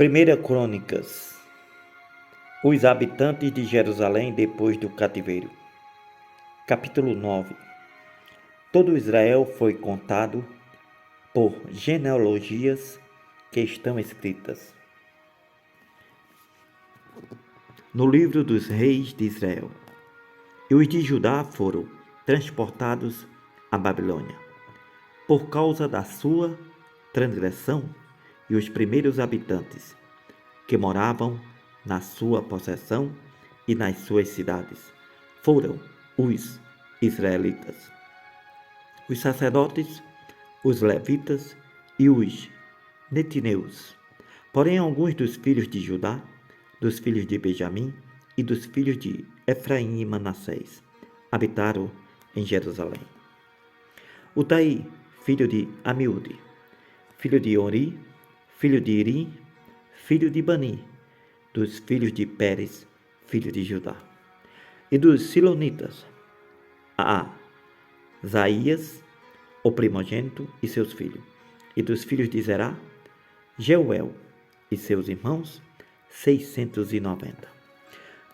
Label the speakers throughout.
Speaker 1: Primeira Crônicas. Os habitantes de Jerusalém depois do cativeiro. Capítulo 9. Todo Israel foi contado por genealogias que estão escritas no livro dos reis de Israel. E os de Judá foram transportados à Babilônia por causa da sua transgressão, e os primeiros habitantes que moravam na sua possessão e nas suas cidades foram os israelitas, os sacerdotes, os levitas e os netineus. Porém, alguns dos filhos de Judá, dos filhos de Benjamim e dos filhos de Efraim e Manassés habitaram em Jerusalém. Utai, filho de Amiúde, filho de Ori, filho de Iri, filho de Bani, dos filhos de Pérez, filho de Judá, e dos Silonitas, Azaías, o primogênito, e seus filhos, e dos filhos de Zerá, Jeuel e seus irmãos, 690.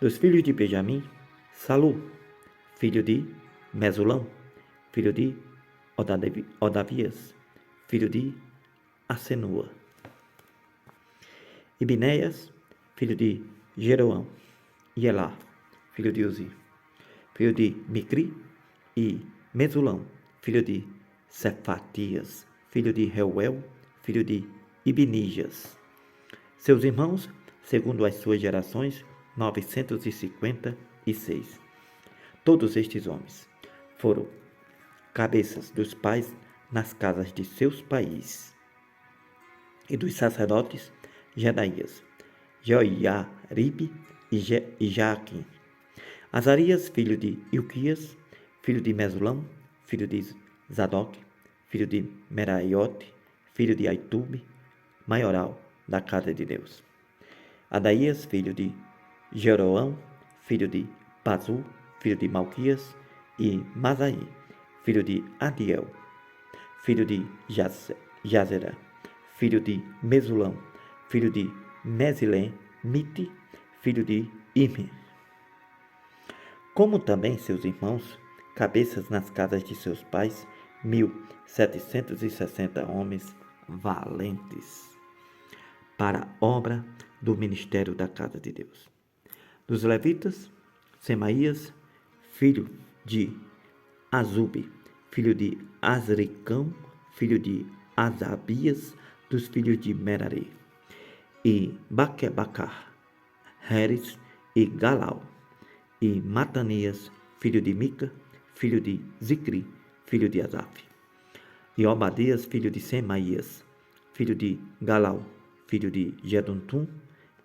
Speaker 1: Dos filhos de Benjamim, Salu, filho de Mesulão, filho de Odavias, filho de Asenua, e Binéias, filho de Jeroão, e Elá, filho de Uzi, filho de Micri, e Mesulão, filho de Cefatias, filho de Reuel, filho de Ibnijas. Seus irmãos, segundo as suas gerações, 956. Todos estes homens foram cabeças dos pais nas casas de seus pais. E dos sacerdotes, Jedaías, Joiaribe e Jaquim. Azarias, filho de Ilquias, filho de Mesulão, filho de Zadok, filho de Meraiote, filho de Aitube, maioral da casa de Deus. Adaías, filho de Jeroão, filho de Pazu, filho de Malquias, e Masaí, filho de Adiel, filho de Jazera, filho de Mesulão, filho de Mesilemite, filho de Ime. Como também seus irmãos, cabeças nas casas de seus pais, 1.760 homens valentes para a obra do ministério da casa de Deus. Dos levitas, Semaías, filho de Azube, filho de Azricão, filho de Azabias, dos filhos de Merari, e Baquebacar, Heres e Galau, e Matanias, filho de Mica, filho de Zicri, filho de Asaf, e Obadias, filho de Semaías, filho de Galau, filho de Jeduntum,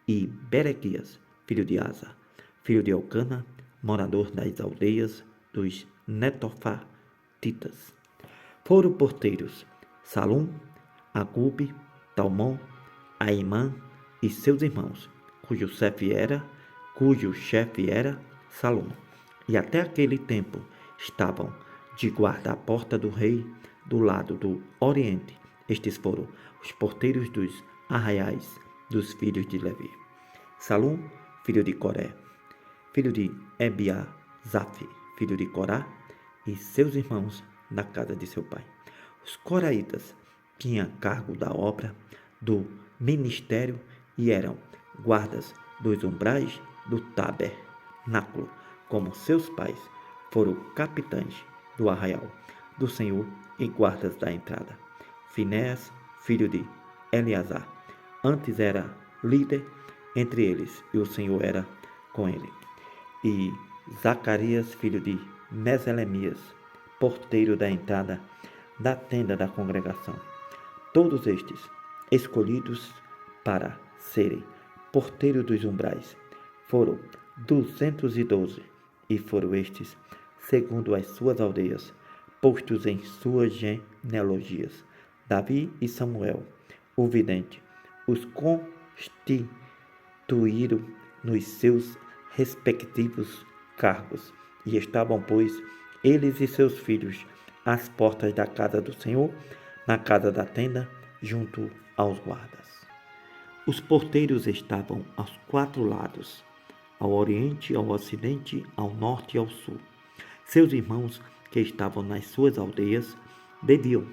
Speaker 1: e Berequias, filho de Asa, filho de Elcana, morador das aldeias dos Netofatitas. Foram porteiros Salum, Acube, Talmon, Aimã e seus irmãos, cujo chefe era Salum. E até aquele tempo estavam de guarda à porta do rei do lado do oriente. Estes foram os porteiros dos arraiais dos filhos de Levi: Salum, filho de Coré, filho de Ebiasaf, filho de Corá, e seus irmãos na casa de seu pai. Os coraitas tinham cargo da obra do ministério e eram guardas dos umbrais do tabernáculo, como seus pais foram capitães do arraial do Senhor e guardas da entrada. Finéas, filho de Eleazar, antes era líder entre eles, e o Senhor era com ele. E Zacarias, filho de Meselemias, porteiro da entrada da tenda da congregação. Todos estes, escolhidos para serem porteiros dos umbrais, foram 212, e foram estes, segundo as suas aldeias, postos em suas genealogias: Davi e Samuel, o vidente, os constituíram nos seus respectivos cargos, e estavam, pois, eles e seus filhos às portas da casa do Senhor, na casa da tenda, junto aos guardas. Os porteiros estavam aos 4 lados, ao oriente, ao ocidente, ao norte e ao sul. Seus irmãos, que estavam nas suas aldeias, deviam,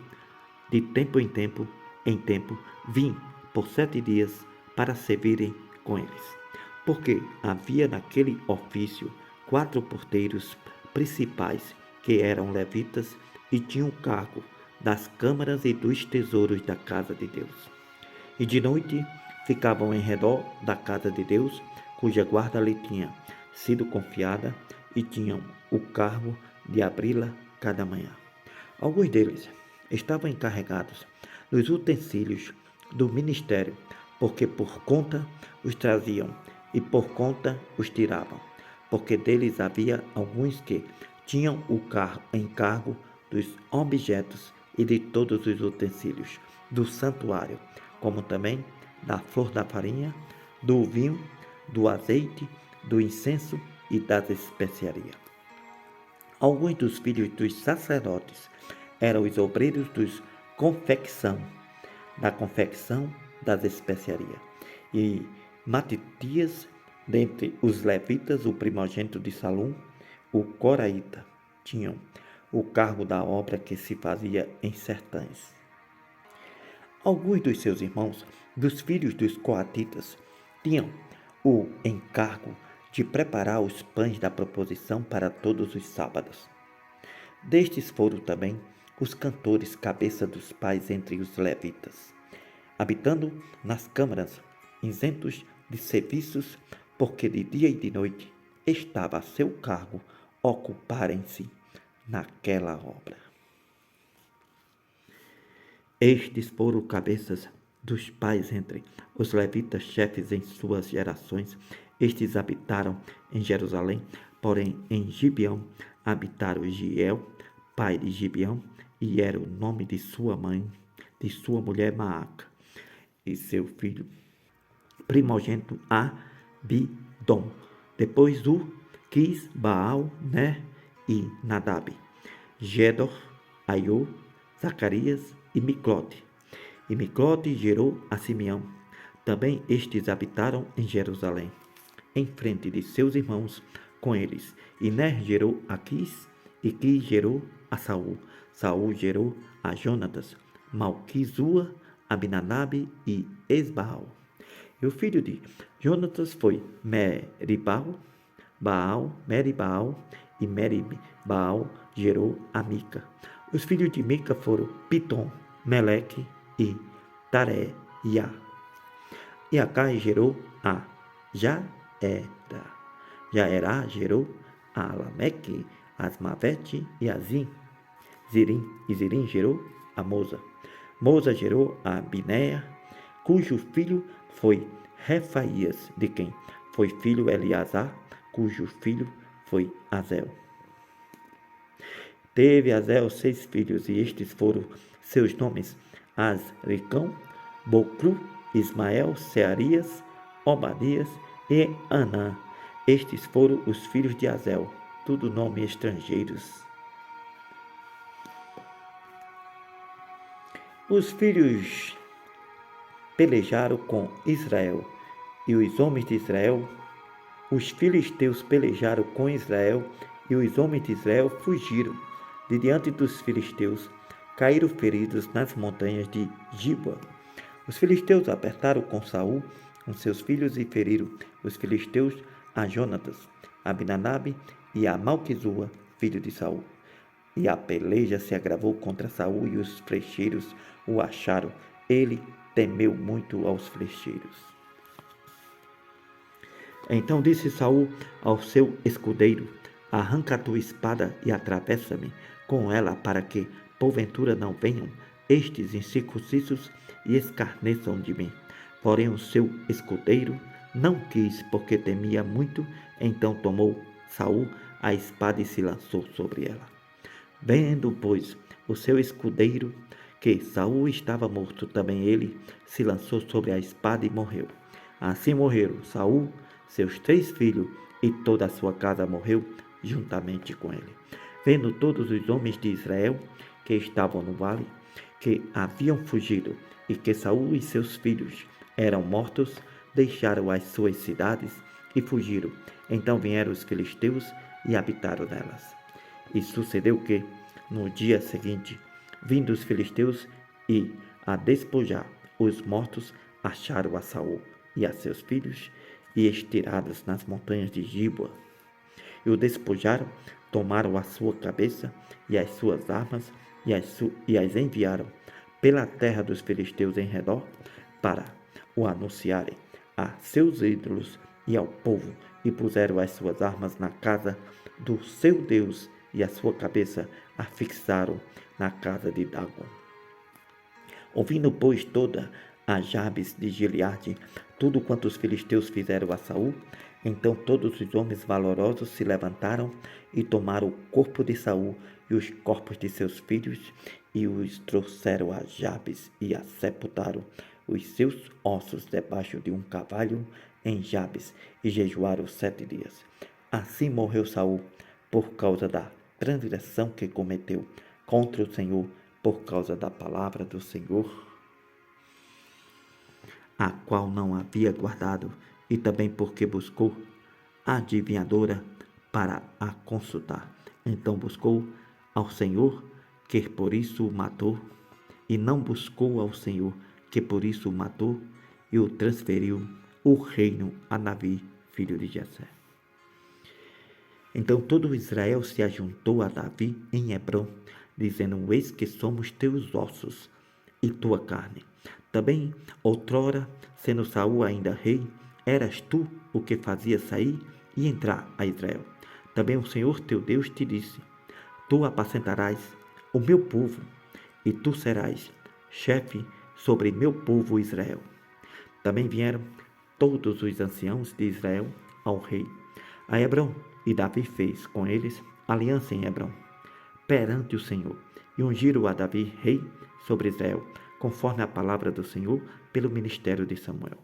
Speaker 1: de tempo em tempo, vir por 7 dias para servirem com eles. Porque havia naquele ofício 4 porteiros principais, que eram levitas e tinham cargo das câmaras e dos tesouros da casa de Deus. E de noite ficavam em redor da casa de Deus, cuja guarda lhe tinha sido confiada, e tinham o cargo de abri-la cada manhã. Alguns deles estavam encarregados dos utensílios do ministério, porque por conta os traziam e por conta os tiravam, porque deles havia alguns que tinham o encargo dos objetos e de todos os utensílios do santuário, como também da flor da farinha, do vinho, do azeite, do incenso e das especiarias. Alguns dos filhos dos sacerdotes eram os obreiros da confecção das especiarias. E Matitias, dentre os levitas, o primogênito de Salum, o coraíta, tinham o cargo da obra que se fazia em sertães. Alguns dos seus irmãos, dos filhos dos coatitas, tinham o encargo de preparar os pães da proposição para todos os sábados. Destes foram também os cantores cabeça dos pais entre os levitas, habitando nas câmaras, isentos de serviços, porque de dia e de noite estava a seu cargo ocuparem-se naquela obra. Estes foram cabeças dos pais entre os levitas, chefes em suas gerações. Estes habitaram em Jerusalém, porém em Gibeão habitaram Giel, pai de Gibeão, e era o nome de sua mãe, de sua mulher Maaca, e seu filho primogênito Abidom. Depois o Quis, Baal, Ner e Nadab, Gedor, Aiô, Zacarias e Miclote. E Miclote gerou a Simeão. Também estes habitaram em Jerusalém, em frente de seus irmãos com eles. E Ner gerou a Quis, e Quis gerou a Saul. Saul gerou a Jonatas, Malquizua, Abinadab e Esbaal. E o filho de Jonatas foi Meribal, e Meribal gerou a Mica. Os filhos de Mica foram Pitom, Meleque e Tareia. E Acai gerou a Jaera. Jaera gerou a Lameque, Asmavete e Azim. Zirim gerou a Moza. Moza gerou a Binéia, cujo filho foi Refaías, de quem foi filho Eleazar, cujo filho foi Azel. Teve Azel 6 filhos, e estes foram seus nomes: Azricão, Bocru, Ismael, Searias, Obadias e Anã. Estes foram os filhos de Azel, tudo nome estrangeiros. Os filhos pelejaram com Israel, e os homens de Israel, os filisteus pelejaram com Israel, e os homens de Israel fugiram de diante dos filisteus, caíram feridos nas montanhas de Gibeá. Os filisteus apertaram com Saul, com seus filhos, e feriram os filisteus a Jonatas, a Abinadab e a Malquizua, filho de Saul. E a peleja se agravou contra Saul, e os flecheiros o acharam. Ele temeu muito aos flecheiros. Então disse Saul ao seu escudeiro: arranca a tua espada e atravessa-me com ela, para que, porventura, não venham estes incircuncisos e escarneçam de mim. Porém o seu escudeiro não quis, porque temia muito. Então tomou Saul a espada e se lançou sobre ela. Vendo, pois, o seu escudeiro que Saul estava morto, também ele se lançou sobre a espada e morreu. Assim morreram Saul, seus 3 filhos, e toda a sua casa morreu juntamente com ele. Vendo todos os homens de Israel que estavam no vale, que haviam fugido, e que Saul e seus filhos eram mortos, deixaram as suas cidades e fugiram. Então vieram os filisteus e habitaram nelas. E sucedeu que, no dia seguinte, vindo os filisteus e a despojar os mortos, acharam a Saul e a seus filhos e estirados nas montanhas de Gíboa. E o despojaram, tomaram a sua cabeça e as suas armas e as enviaram pela terra dos filisteus em redor para o anunciarem a seus ídolos e ao povo, e puseram as suas armas na casa do seu Deus e a sua cabeça a fixaram na casa de Dagon. Ouvindo, pois, toda a Jabes de Gileade tudo quanto os filisteus fizeram a Saul, então todos os homens valorosos se levantaram e tomaram o corpo de Saul e os corpos de seus filhos e os trouxeram a Jabes e a sepultaram os seus ossos debaixo de um carvalho em Jabes e jejuaram 7 dias. Assim morreu Saul por causa da transgressão que cometeu contra o Senhor, por causa da palavra do Senhor, a qual não havia guardado, e também porque buscou a adivinhadora para a consultar. Então buscou ao Senhor, que por isso o matou, e não buscou ao Senhor, que por isso o matou, e o transferiu o reino a Davi, filho de Jessé. Então todo Israel se ajuntou a Davi em Hebrom, dizendo: Eis que somos teus ossos e tua carne. Também, outrora, sendo Saul ainda rei, eras tu o que fazia sair e entrar a Israel. Também o Senhor teu Deus te disse: Tu apacentarás o meu povo, e tu serás chefe sobre meu povo Israel. Também vieram todos os anciãos de Israel ao rei a Hebrom, e Davi fez com eles aliança em Hebrom, perante o Senhor, e ungiram a Davi rei sobre Israel, conforme a palavra do Senhor, pelo ministério de Samuel.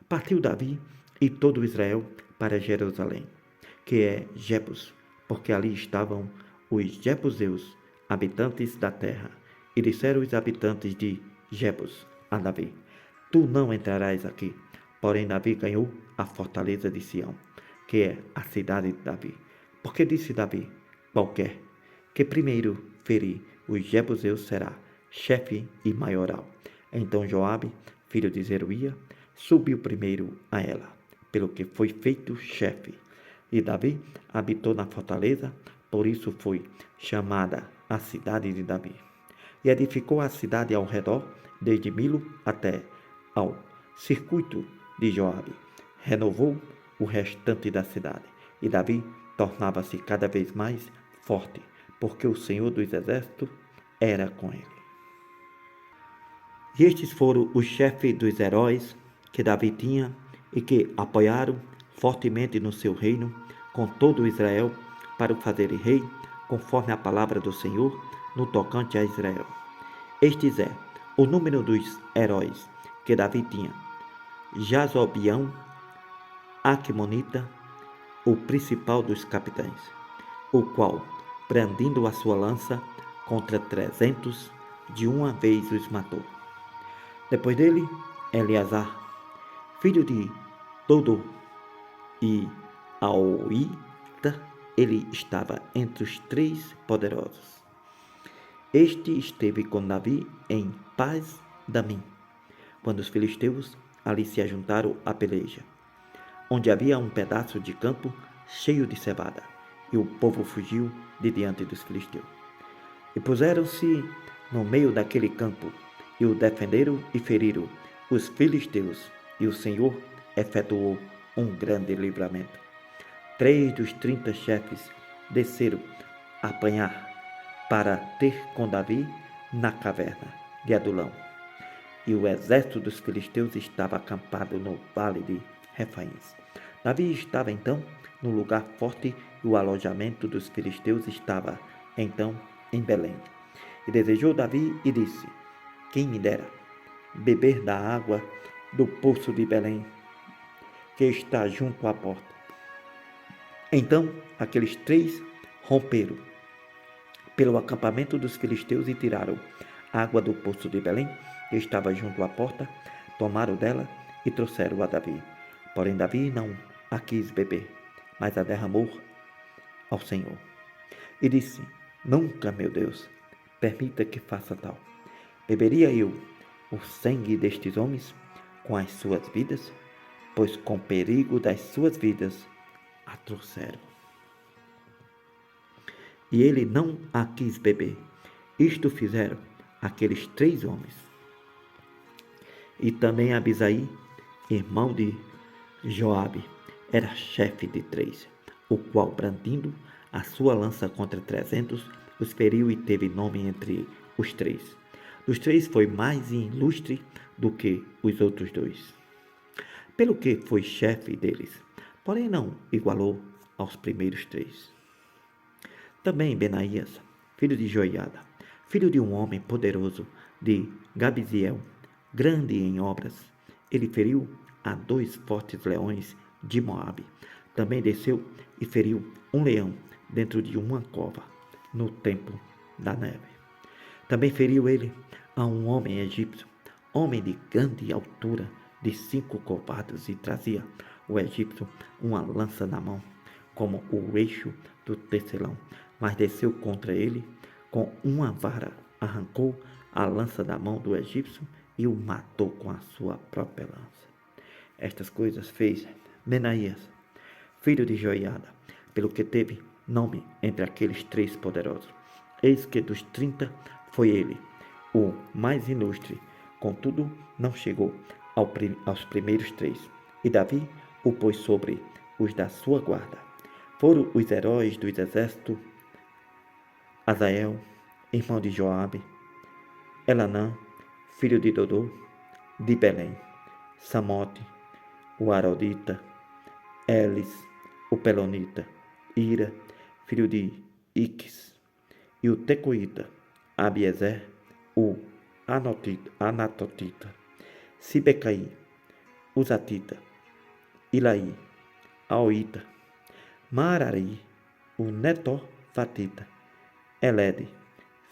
Speaker 1: Partiu Davi e todo Israel para Jerusalém, que é Jebus, porque ali estavam os jebuseus, habitantes da terra, e disseram os habitantes de Jebus a Davi: Tu não entrarás aqui. Porém Davi ganhou a fortaleza de Sião, que é a cidade de Davi. Porque disse Davi: Qualquer que primeiro ferir os jebuseus será chefe e maioral. Então Joabe, filho de Zeruia, subiu primeiro a ela, pelo que foi feito chefe. E Davi habitou na fortaleza, por isso foi chamada a cidade de Davi. E edificou a cidade ao redor, desde Milo até ao circuito de Joabe. Renovou o restante da cidade. E Davi tornava-se cada vez mais forte, porque o Senhor dos Exércitos era com ele. E estes foram os chefes dos heróis que Davi tinha e que apoiaram fortemente no seu reino com todo Israel para o fazerem rei, conforme a palavra do Senhor no tocante a Israel. Estes é o número dos heróis que Davi tinha: Jazobião, Aquemonita, o principal dos capitães, o qual, brandindo a sua lança contra 300, de uma vez os matou. Depois dele, Eleazar, filho de Dodo, e Aoita, ele estava entre os 3 poderosos. Este esteve com Davi em Paz-damim, quando os filisteus ali se ajuntaram à peleja, onde havia um pedaço de campo cheio de cevada, e o povo fugiu de diante dos filisteus. E puseram-se no meio daquele campo, e o defenderam e feriram os filisteus, e o Senhor efetuou um grande livramento. 3 dos 30 chefes desceram a apanhar para ter com Davi na caverna de Adulão. E o exército dos filisteus estava acampado no vale de Refaíns. Davi estava então no lugar forte, e o alojamento dos filisteus estava então em Belém. E desejou Davi e disse: Quem me dera beber da água do poço de Belém, que está junto à porta. Então aqueles 3 romperam pelo acampamento dos filisteus e tiraram água do poço de Belém, que estava junto à porta, tomaram dela e trouxeram a Davi. Porém Davi não a quis beber, mas a derramou ao Senhor. E disse: Nunca, meu Deus, permita que faça tal. Beberia eu o sangue destes homens com as suas vidas? Pois com perigo das suas vidas a trouxeram. E ele não a quis beber. Isto fizeram aqueles 3 homens. E também Abisai, irmão de Joabe, era chefe de 3, o qual, brandindo a sua lança contra 300, os feriu e teve nome entre os 3. Dos 3 foi mais ilustre do que os outros 2, pelo que foi chefe deles, porém não igualou aos primeiros 3. Também Benaías, filho de Joiada, filho de um homem poderoso de Gabiziel, grande em obras, ele feriu a 2 fortes leões de Moabe. Também desceu e feriu um leão dentro de uma cova, no tempo da neve. Também feriu ele a um homem egípcio, homem de grande altura, de 5 covados, e trazia o egípcio uma lança na mão, como o eixo do tecelão, mas desceu contra ele com uma vara, arrancou a lança da mão do egípcio e o matou com a sua própria lança. Estas coisas fez Benaías, filho de Joiada, pelo que teve nome entre aqueles 3 poderosos. Eis que dos 30 foi ele o mais ilustre, contudo não chegou aos primeiros 3. E Davi o pôs sobre os da sua guarda. Foram os heróis dos exércitos: Azael, irmão de Joabe, Elanã, filho de Dodô, de Belém, Samote, o Arodita, Elis, o Pelonita, Ira, filho de Iques, e o Tecoíta, Abiezer, o Anatotita, Sibecaí, o Zatita, Ilaí, Aoíta, Marari, o Netorfatita, Elede,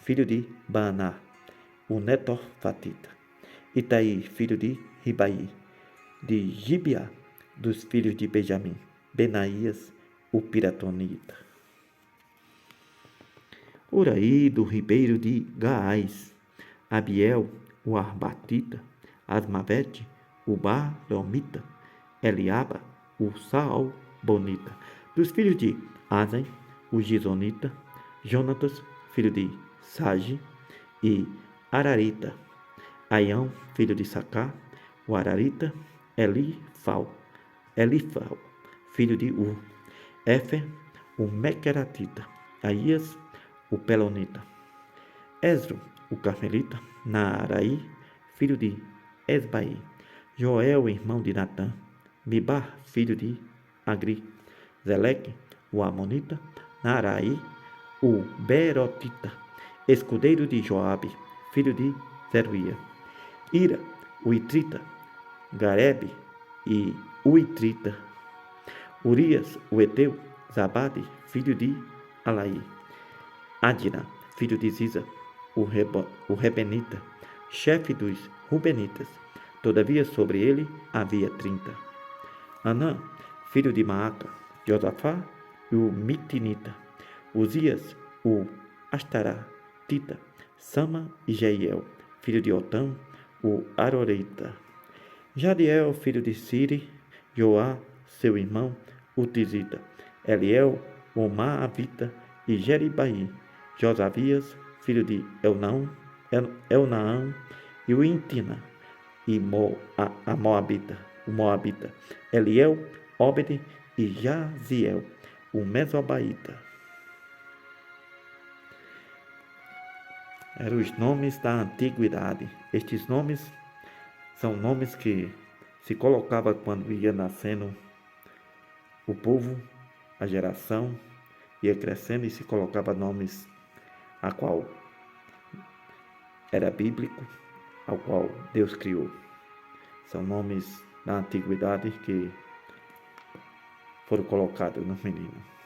Speaker 1: filho de Baaná, o Netorfatita, Itaí, filho de Ribaí, de Gibeá, dos filhos de Benjamim, Benaías, o Piratonita. Uraí, do ribeiro de Gaás, Abiel, o Arbatita, Asmavete, o Baromita, Eliaba, o Saalbonita, dos filhos de Asen, o Gizonita, Jonatas, filho de Sage, e Ararita, Aião, filho de Sacá, o Ararita, Elifal, filho de Ur, Éfer, o Mequeratita, Aías, o Pelonita, Esro, o Carmelita, Naaraí, filho de Esbaí, Joel, irmão de Natã, Mibar, filho de Agri, Zeleque, o Amonita, Naaraí, o Berotita, escudeiro de Joabe, filho de Zeruia, Ira, o Itrita, Garebe e o Itrita, Urias, o Eteu, Zabade, filho de Alaí, Adina, filho de Ziza, o Rebenita, chefe dos Rubenitas. Todavia sobre ele havia 30. Anã, filho de Maaca, Josafá e o Mitinita, Uzias, o Astaratita, Sama e Jeiel, filho de Otã, o Aroreita, Jadiel, filho de Siri, Joá, seu irmão, o Tizita, Eliel, o Maavita e Jeribaí, Josavias, filho de Elnaão e o Intina, e o Moabita, Eliel, Óbede e Jaziel, o Mesobaíta. Eram os nomes da antiguidade. Estes nomes são nomes que se colocava quando ia nascendo o povo, a geração ia crescendo e se colocava nomes a qual era bíblico, ao qual Deus criou. São nomes da antiguidade que foram colocados nos meninos.